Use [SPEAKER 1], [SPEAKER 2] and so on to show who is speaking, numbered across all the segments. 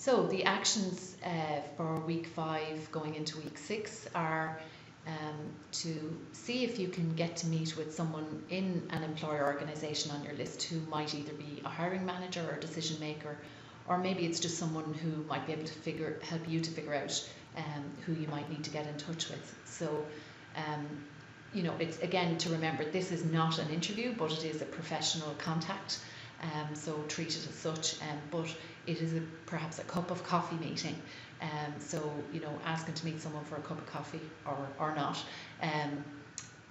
[SPEAKER 1] So the actions for week 5 going into week 6 are to see if you can get to meet with someone in an employer organisation on your list who might either be a hiring manager or a decision maker, or maybe it's just someone who might be able to help you to figure out who you might need to get in touch with. So it's again to remember, this is not an interview, but it is a professional contact. So treat it as such, but it is perhaps a cup of coffee meeting. So asking to meet someone for a cup of coffee or not,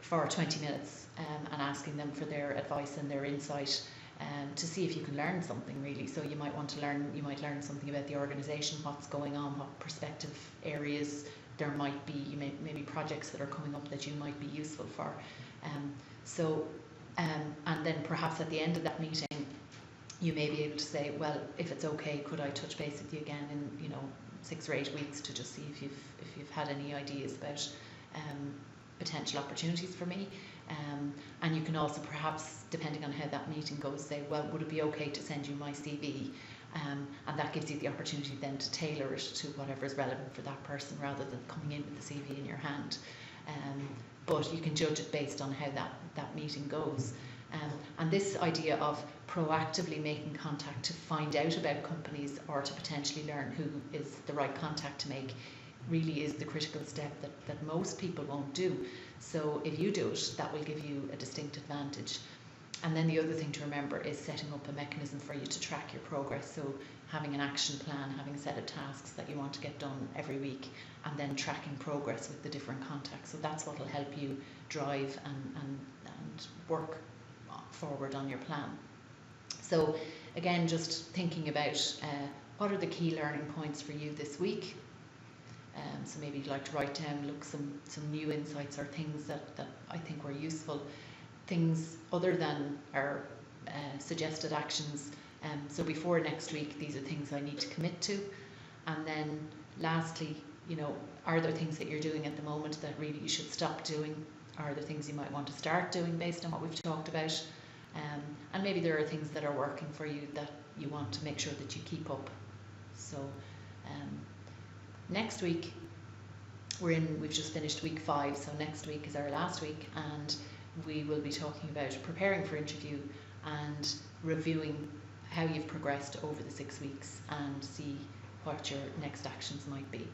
[SPEAKER 1] for 20 minutes, and asking them for their advice and their insight, to see if you can learn something really. So you might learn something about the organisation, what's going on, what prospective areas there might be, maybe projects that are coming up that you might be useful for. And then perhaps at the end of that meeting, you may be able to say, well, if it's okay, could I touch base with you again in 6 or 8 weeks to just see if you've had any ideas about potential opportunities for me. And you can also perhaps, depending on how that meeting goes, say, well, would it be okay to send you my CV? And that gives you the opportunity then to tailor it to whatever is relevant for that person, rather than coming in with the CV in your hand. But you can judge it based on how that meeting goes. And this idea of proactively making contact to find out about companies or to potentially learn who is the right contact to make really is the critical step that most people won't do. So if you do it, that will give you a distinct advantage. And then the other thing to remember is setting up a mechanism for you to track your progress. So having an action plan, having a set of tasks that you want to get done every week, and then tracking progress with the different contacts. So that's what will help you drive and work forward on your plan. So again, just thinking about what are the key learning points for you this week. So maybe you'd like to write down, some new insights or things that I think were useful, things other than our suggested actions. So before next week, these are things I need to commit to. And then lastly, are there things that you're doing at the moment that really you should stop doing? Are there things you might want to start doing based on what we've talked about? And maybe there are things that are working for you that you want to make sure that you keep up. So next week, we've just finished week 5, so next week is our last week, and we will be talking about preparing for interview and reviewing how you've progressed over the 6 weeks and see what your next actions might be.